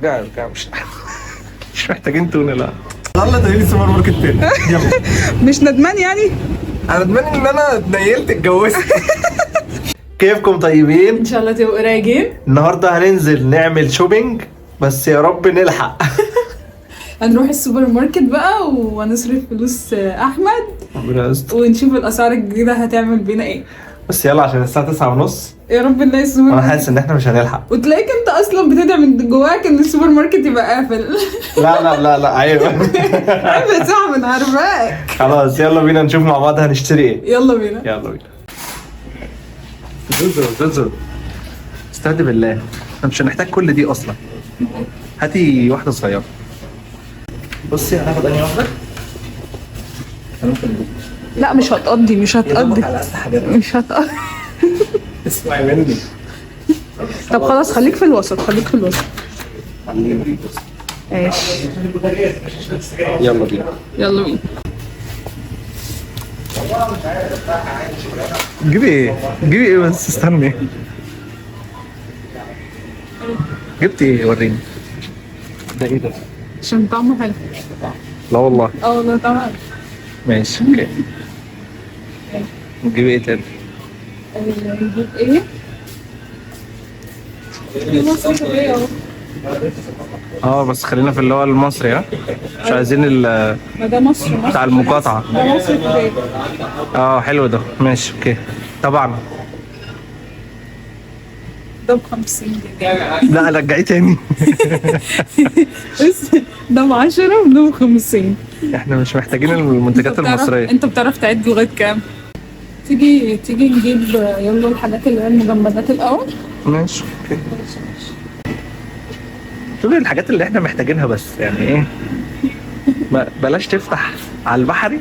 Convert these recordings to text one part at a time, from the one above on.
ارجع مش محتاجين تونه. لا يلا تقولي سوبر ماركت تاني يلا. مش ندمان يعني؟ انا ندمان ان انا اتنيلت اتجوزت. كيفكم طيبين؟ ان شاء الله تبقوا رايقين. النهارده هننزل نعمل شوبينج بس يا رب نلحق. هنروح السوبر ماركت بقى ونصرف فلوس احمد ربنا يستر. ونشوف الاسعار الجديده هتعمل بينا ايه. بس يلا عشان الساعه 9:30 يا رب نلاقي السوبر وانا ماركت. حاسس ان احنا مش هنلحق. وتلاقيك انت اصلا بتدعي من جواك ان السوبر ماركت يبقى قافل. لا عيب. عيب يا صاحبي انا عارفاك. خلاص يلا بينا نشوف مع بعض هنشتري ايه. يلا بينا. يلا بينا. زوزو استهدي بالله، احنا مش هنحتاج كل دي اصلا. هاتي واحده صغيره. بصي هناخد انهي واحده؟ لا مش هتقضي مش هتقضي مش هتقضي. اسمعي مني. طب خلاص خليك في الوسط خليك في الوسط. ماشي يلا بينا. يلا بينا. جيبي ايه بس استني. جبتي ايه وريني. ده ايه ده؟ عشان طعمه حلو. لا والله. اه والله طعمه حلو. ماشي اوكي. نجيب ايه تاني؟ نجيب ايه؟ بس خلينا في اللي هو المصري. ها مش عايزين ما ده مصر بتاع المقاطعة. ده مصر كده. حلو ده ماشي اوكي. طبعا ده ب50 جنيه. لا رجعيه تاني. بس ده ب10 وده ب50. احنا مش محتاجين المنتجات المصرية. انت بتعرف تعد لغاية كام؟ تيجي نجيب يلا الحاجات اللي هي المجمدات الأول. ماشي اوكي. شوفي الحاجات اللي احنا محتاجينها بس يعني ايه. بلاش تفتح على البحري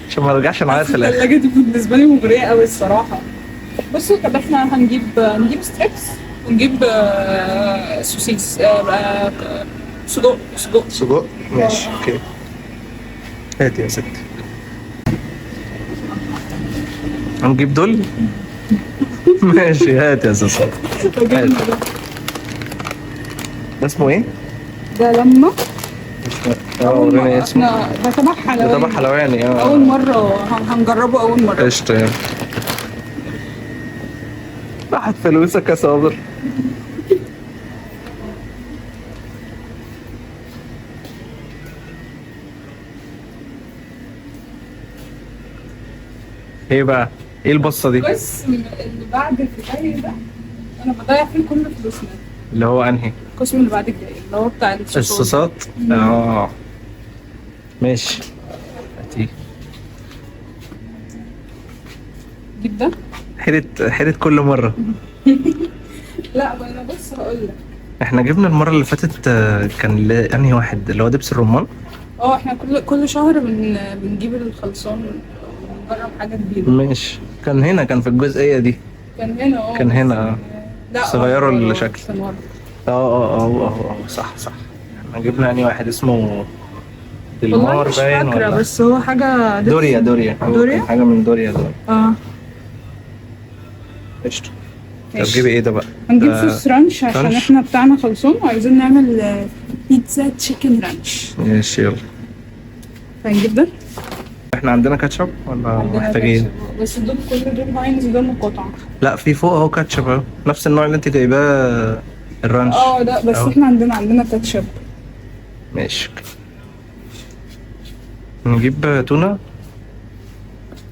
عشان ما نرجعش نعيط في الاخر. الثلاجة دي بالنسبة لي مغرية قوي الصراحة. بصوا كده احنا هنجيب ستريبس ونجيب سوسيس سجق ماشي اوكي. هاتي يا ستي. هنجيب دول. ماشي هاتي يا سوسو. ده اسمه ايه؟ ده لما وريني اسمه. ده تبع حلواني. ده تبع حلواني. أول مرة هنجربه أول مرة. قشطة يعني. راحت فلوسك يا صابر. ايه بقى؟ ايه البصة دي؟ القسم اللي بعد الجاي ده أنا بضيع فيه كل فلوسنا. اللي هو انهي؟ القسم اللي بعد الجاي اللي هو بتاع الصوصات. ماشي. هاتي. جيب ده. حيرت كل مرة. لا ما انا بص هقول لك. احنا جبنا المرة اللي فاتت كان انهي واحد اللي هو دبس الرمان. احنا كل شهر بنجيب الخلصان ونجرب حاجة جديدة. ماشي. كان في الجزئية دي. كان هنا لا بس غيروا الشكل. اه صح. احنا جبنا انهي واحد اسمه والله دلمار مش باين فاكرة ولا بس هو حاجة دوريا حاجة من دوريا. قشطة. طب جيبي ايه ده بقى؟ هنجيب صوص رانش عشان احنا بتاعنا خلصان وعايزين نعمل بيتزا تشيكن رانش. ماشي يلا. هنجيب ده. احنا عندنا كاتشب ولا محتاجين؟ بس دول هاينز ده مقاطعة. لا في فوق اهو كاتشب اهو نفس النوع اللي انت جايباه الرانش. ده بس أهو. احنا عندنا كاتشب. ماشي. نجيب تونة.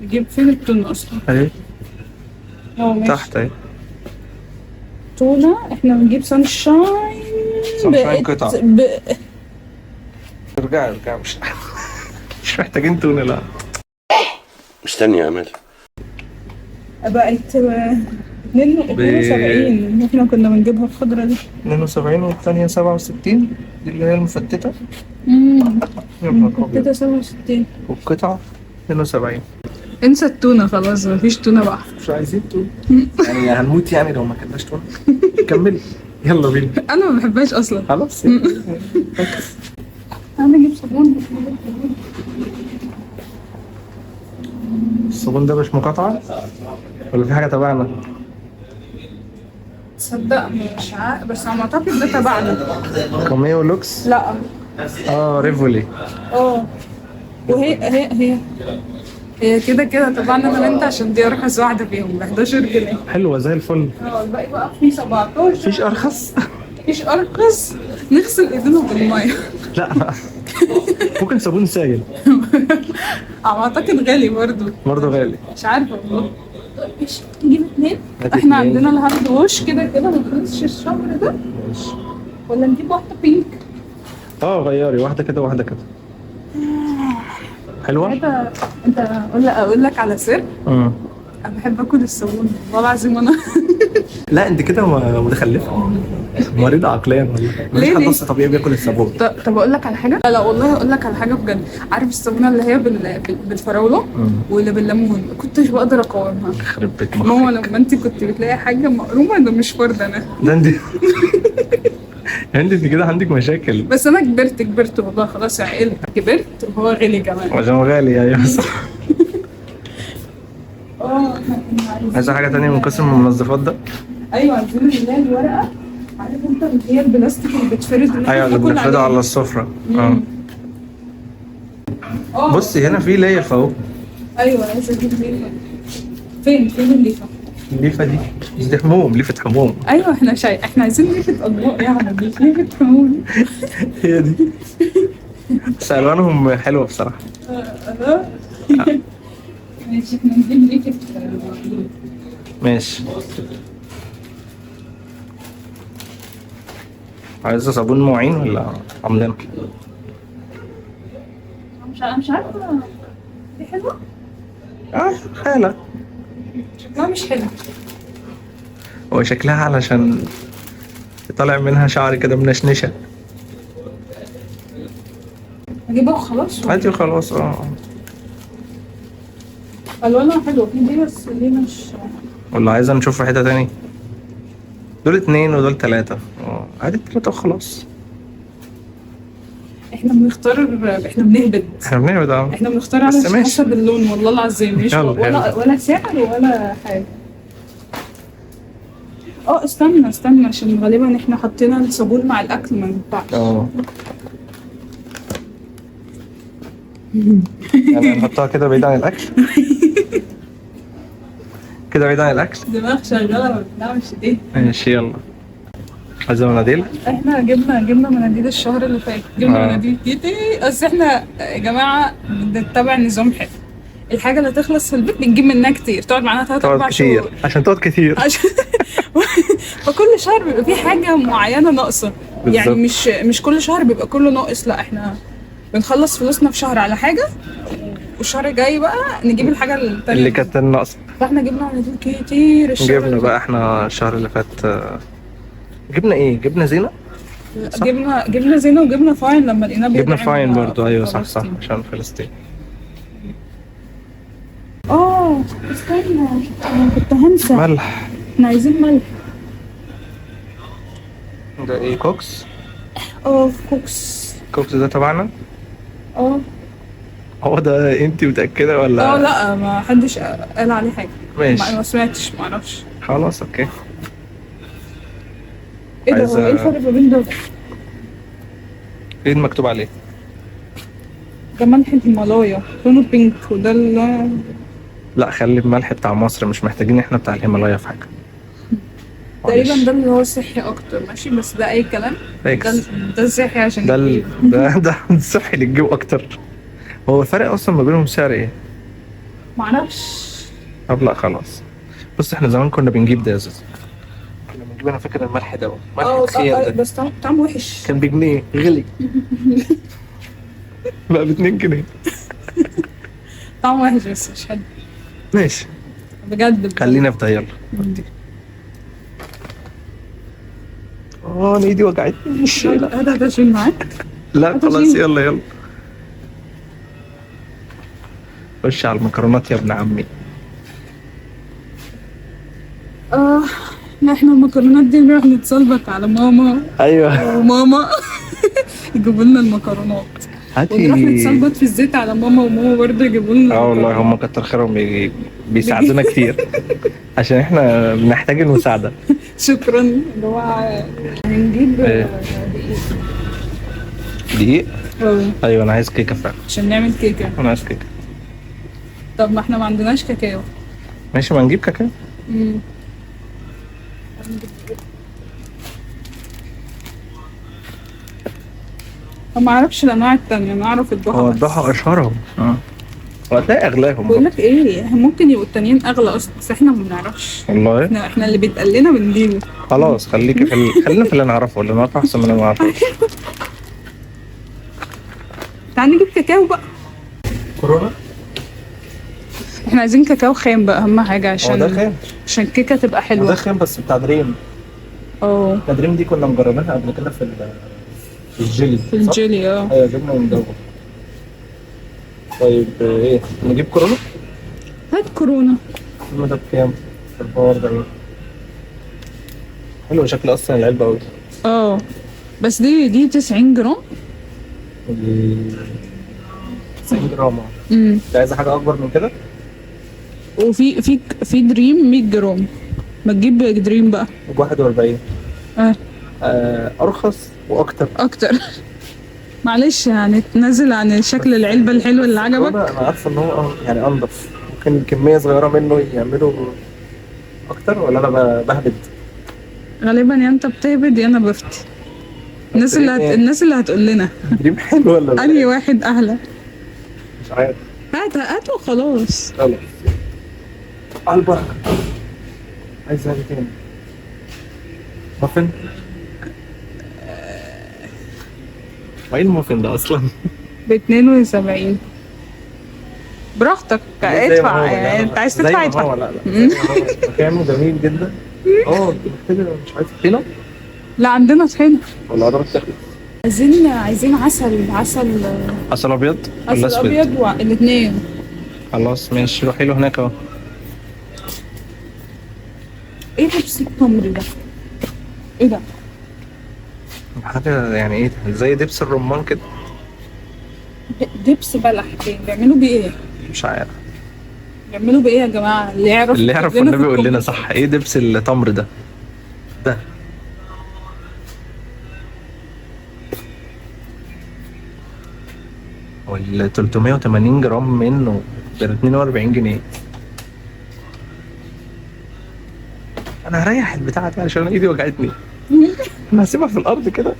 نجيب فين التونة اصلا؟ اهي ماشي. تحت اهي. تونة احنا بنجيب سانشاين قطع. ارجع مش محتاجين تونة. لا مستني يا امل. بقت 72 احنا كنا بنجيبها الخضرة دي 72 والثانية 67 دي اللي هي المفتتة. المفتتة 67 والقطعة 72. انسى التونة خلاص مفيش تونة بقى. مش عايزين تونة. يعني هنموت يعني لو ما كناش تونة. كملي يلا بينا. انا ما بحبهاش اصلا. خلاص. انا اجيب صابون. الصابون ده مش مقاطعة ولا في حاجة تبعنا؟ تصدق مش عارف، بس على ما اعتقد ده تبعنا. كاميو لوكس. لا. ريفولي. اه. هي كده كده تبعنا انا وانت، عشان دي ارخص واحده فيهم ب 11 جنيه. حلوه زي الفل. الباقي بقى في 17. مفيش ارخص. مفيش ارخص. نغسل ايدينا بالميه. لا ممكن صابون سائل. على ما اعتقد غالي برضه غالي. مش عارفه والله. ماشي نجيب 2. هاتي احنا 2. عندنا الهاند ووش كده كده ما خلصش الشهر ده، ماشي. ولا نجيب واحده بينك؟ غيري واحده كده واحده كده. حلوه. انت اقول لك على سر. انا بحب اكل الصابون والله العظيم. انا لا انت كده متخلفه، مريضه عقليا والله. مفيش حد اصلا طبيعي بياكل الصابون. طب اقول لك على حاجه. لا والله اقول لك على حاجه بجد. عارف الصابونه اللي هي بالفراوله واللي بالليمون، ما كنتش بقدر اقاومها. يخرب بيت ماما مخك. لما انت كنت بتلاقي حاجه مقرومه، ده مش فرد انا. ده انت انت كده عندك مشاكل. بس انا كبرت والله خلاص عقلت. كبرت وهو غلي كمان. عشان غالي. ايوه صح. احنا كنا عايزة حاجة تانية من قسم المنظفات ده؟ ايوه عايزين اللي هي الورقه. عارف انت اللي هي البلاستيك اللي بتفرد، ايوه اللي بنفردها على السفرة. بصي هنا في ليا فوق. ايوه عايزه اجيب ليفه. فين الليفه؟ الليفة دي حموم، ليفة حموم. ايوه احنا عايزين ليفه اطباق يعني، مش ليفه حموم. هي دي. بس الوانهم حلوة بصراحة. ماشي احنا نجيب ليفه. ماشي. عايزة صابون معين ولا عاملين؟ مش عارفه. دي حلوه؟ حالة. شكلها مش حلو. هو شكلها علشان طالع منها شعر كده منشنشة. اجيبها وخلاص. عادي وخلاص. الوانها حلوه في دي، بس دي مش. ولا عايزة نشوف في حتة تاني؟ دول 2 ودول 3. عادي 3 وخلاص. احنا بنختار. احنا بنهبد. احنا بنختار على حسب اللون والله العظيم، مش ولا سعر ولا حاجه. استنى عشان غالبا احنا حطينا الصابون مع الاكل ما ينفعش. يعني نحطها كده بعيد عن الاكل. كده بعيد عن الاكل. دماغ شغاله ما بتنامش دي. ماشي يلا. عايزة مناديل؟ احنا جبنا مناديل الشهر اللي فات. جبنا مناديل كتير، بس احنا يا جماعه بنتبع نظام حلو. الحاجه اللي تخلص في البيت بنجيب منها كتير، تقعد معانا 3-4 شهور. عشان تقعد كتير. فكل شهر بيبقى في حاجه معينه ناقصه. يعني مش كل شهر بيبقى كله ناقص، لا احنا بنخلص فلوسنا في شهر على حاجه، والشهر الجاي بقى نجيب الحاجه التانية اللي كانت ناقصه. فاحنا جبنا مناديل كتير الشهر. جبنا بقى احنا الشهر اللي فات. جبنا ايه؟ جبنا زينه؟ جبنا زينه وجبنا فاين لما لقيناه. جبنا فاين برضو. ايوه صح عشان فلسطين. استنى انا كنت هنسى. ملح. احنا عايزين ملح. ده ايه؟ كوكس. كوكس ده تبعنا. هو ده انت متأكدة ولا؟ لا ما حدش قال عليه حاجة. ماشي. ما سمعتش، ما اعرفش. خلاص اوكي. ايه ده؟ هو ايه الفرق ما بين دول؟ ايه مكتوب عليه؟ ده ملح الهيمالايا لونه بينك، وده لا خلي الملح بتاع مصر، مش محتاجين احنا بتاع الهيمالايا في حاجة. تقريبا ده اللي هو صحي اكتر. ماشي بس ده اي كلام. ده صحي عشان ده الصحي اللي تجيبه اكتر. هو الفرق اصلا ما بينهم سعر ايه؟ معرفش. طب لا خلاص. بص احنا زمان كنا بنجيب ده يا زوز. كنا بنجيب، انا فاكر الملح ده ملح الخيار ده، بس طعمه وحش. كان بجنيه غلي. بقى ب2 جنيه. طعمه وحش بس مش حلو. ماشي بجد. خلينا في ده يلا. انا ايدي وجعتني. مش هذا شيل معاك. لا خلاص يلا. خش على المكرونات يا ابن عمي. احنا المكرونات دي نروح نتسلبك على ماما. ايوه وماما يجيبوا لنا المكرونات. ونروح نتسلبط في الزيت على ماما، وماما برضه يجيبوا لنا. والله هم كتر خيرهم بيساعدونا كتير. عشان احنا بنحتاج المساعدة. شكرا. اللي هو هنجيب إيه؟ دقيق. اه ايوه انا عايز كيكه فعلا. عشان نعمل كيكه. انا عايز كيكه. طب ما احنا ما عندناش كاكاو. ماشي، ما نجيب كاكاو. امم ما اعرفش الانواع التانية، انا اعرف الضحى هو بس. الضحى اشهرهم. وهتلاقي اغلاهم. بقول لك ايه، ممكن يبقوا التانيين اغلى اصلا بس احنا ما بنعرفش. والله احنا اللي بيتقال لنا بنجيبه. خلاص خليكي خلينا في اللي نعرفه، اللي نعرفه احسن من اللي ما نعرفوش. تعال نجيب كاكاو بقى. كورونا. احنا عايزين كاكاو خام بقى اهم حاجه هو ده خام. عشان الكيكه تبقى ده حلوه. خام بس بتاع دريم. اه بتاع دريم دي كنا مجربينها قبل كده في الجيلي. في الجيلي. اه ايوه جبنا ونجربه. طيب ايه نجيب كورونا؟ هات كورونا. كورونا ده بكام؟ في الباور ده ايه؟ حلو شكل اصلا العلبه قوي. اه بس دي 90 جرام. 90 جرام. امم انت عايزه حاجه اكبر من كده؟ وفي دريم 100 جرام. ما تجيب دريم بقى. ب 41. اه ارخص واكتر. اكتر. معلش يعني تنزل عن شكل العلبه الحلو اللي عجبك. انا عارفه ان هو يعني انضف، ممكن كميه صغيره منه يعملوا اكتر، ولا انا بهبد؟ غالبا يا انت بتهبد يا انا بفتي. الناس اللي هتقول لنا دريم حلو ولا لا؟ انهي واحد احلى. مش عارف. هات وخلاص. خلاص على البركه. عايز حاجه تاني؟ مافن. وايه المافن ده اصلا؟ ب 72. براحتك ادفع، يعني انت عايز تدفع ادفع. لا مكانه جميل جدا. محتاج مش عايز طحينه لا عندنا طحين. ولا قدرت تاخد؟ عايزين عسل عسل ابيض ولا عسل اسود؟ ابيض الاثنين. خلاص ماشي، روحي له هناك اهو. ايه دبس التمر ده؟ ايه ده؟ حاجه يعني ايه، زي دبس الرمان كده. دبس بلح. بيعملوا بيه ايه؟ مش عارف. بيعملوا بايه يا جماعه؟ اللي يعرف يعرف يكتب لنا النبي في يقول لنا الكومنت. صح. ايه دبس التمر ده؟ وال 380 جرام منه ب 42 جنيه. انا هريح البتاعه دي عشان ايدي وجعتني. انا هسيبها في الارض كده.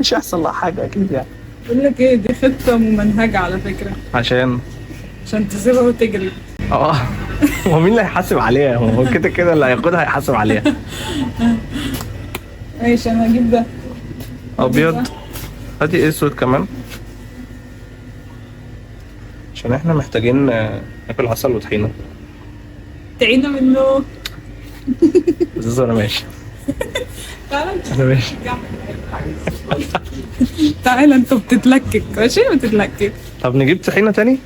مش هيحصل لها حاجه اكيد يعني. بقول لك ايه، دي خطه ممنهجه على فكره. عشان تسيبها وتجري. اه هو مين اللي هيحاسب عليها؟ هو كده كده اللي هياخدها هيحاسب عليها. ماشي انا هجيب ده ابيض. هاتي اسود كمان عشان احنا محتاجين ناكل عسل وطحينه. تعينا منه. بس انا ماشي. تعالى انا ماشي. تعالى انت بتتلكك ماشي بتتلكك. طب نجيب طحينه تاني؟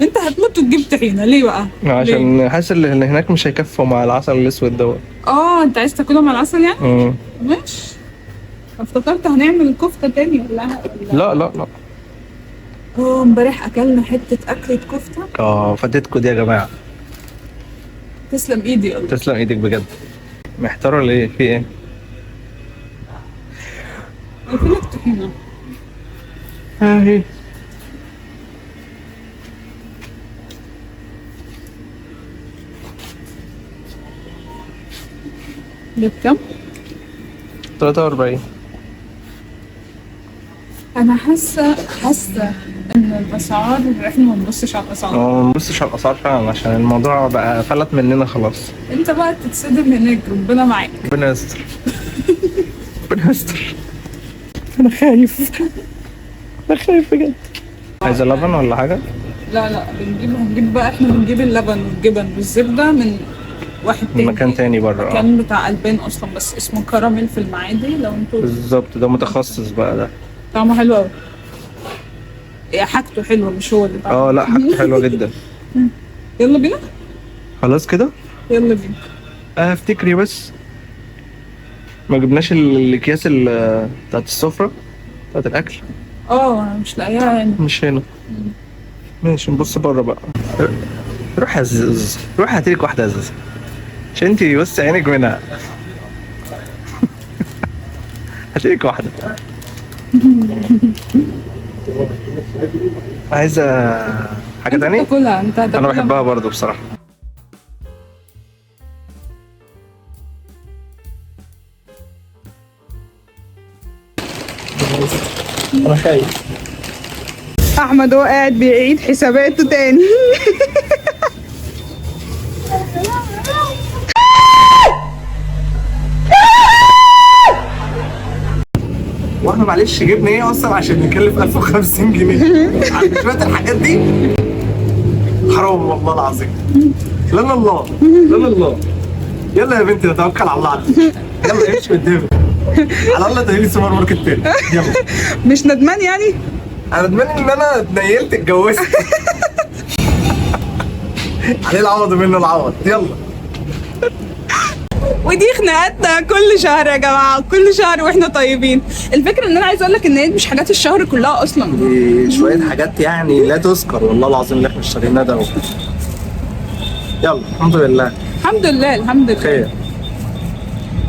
انت هتموت وتجيب طحينه ليه بقى؟ عشان حاسس ان هناك مش هيكفوا مع العسل الاسود دوت. انت عايز تاكلها مع العسل يعني؟ ماشي. افتكرت هنعمل كفته تاني ولا لا. امبارح اكلنا حته اكله كفته. فاتتكوا دي يا جماعه. تسلم ايدي والله. تسلم ايدك بجد. محتاره ليه؟ في ايه؟ قلت لك طحينه اهي. دي بكام؟ 43. انا حاسه ان الاسعار، احنا ما نبصش على الاسعار. ما نبصش على الاسعار فعلا عشان الموضوع بقى فلت مننا خلاص. انت بقى تتصدم هناك، ربنا معاك. ربنا يستر. ربنا يستر. انا خايف بجد. عايزه لبن ولا حاجه؟ لا هنجيب بقى، احنا بنجيب اللبن والجبن والزبده من واحد تاني. مكان تاني بره. مكان بتاع البان اصلا بس اسمه كراميل في المعادي. لو انتوا بالظبط، ده متخصص بقى ده. طعمه حلو قوي. حاجته حلوه مش هو اللي طعمه. لا حاجته حلوه جدا. يلا بينا. خلاص كده. يلا بينا. افتكري بس ما جبناش الاكياس بتاعت السفره بتاعت الاكل. انا مش لاقيها هنا. مش هنا. ماشي نبص بره بقى. روح يا زوز، روح هاتلك واحده يا زوز عشان انتي بس عينك منها. هديك واحدة. عايزة حاجة تانية؟ تاكلها انت أنا هتاكلها. بحبها برضو بصراحة. أنا خايف. احمد هو قاعد بيعيد حساباته تاني. واحنا معلش جبنا ايه اصلا عشان نكلف 1050 جنيه عند شويه الحاجات دي؟ حرام والله العظيم. لا لا الله لا لا الله. يلا يا بنتي نتوكل على الله عليك. يلا امشي قدامي. على الله تهيلي سوبر ماركت تاني. يلا. مش ندمان يعني؟ انا ندمان ان انا اتنيلت اتجوزت. عليه العوض منه العوض. يلا. ودي خناقاتنا كل شهر يا جماعه، كل شهر واحنا طيبين. الفكره ان انا عايزه اقول لك ان هي مش حاجات الشهر كلها اصلا. دي شويه حاجات يعني لا تذكر والله العظيم اللي احنا اشتريناه ده. يلا الحمد لله. الحمد لله الحمد لله. خير.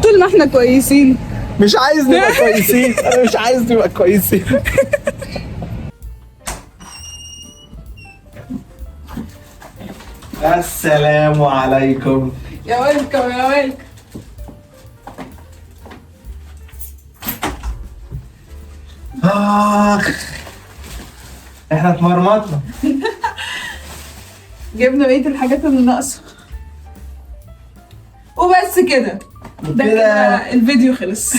طول ما احنا كويسين. مش عايز نبقى كويسين. انا مش عايز نبقى كويسين. السلام عليكم. يا ويلكم يا ويلكم. احنا اتمرمطنا. جبنا بقيه الحاجات اللي ناقصه وبس كده. ده كده. كده الفيديو خلص.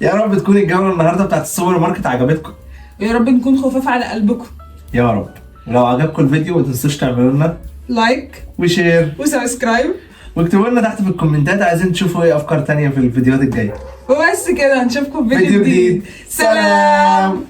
يا رب تكون الجولة النهارده بتاعت السوبر ماركت عجبتكم. يا رب نكون خفاف على قلبكم. يا رب. ولو عجبكم الفيديو ما تنسوش تعملوا لنا لايك وشير وسبسكرايب واكتبوا لنا تحت في الكومنتات عايزين تشوفوا ايه افكار تانية في الفيديوهات الجاية. وبس كده. نشوفكم في فيديو فيديو جديد. جديد. سلام.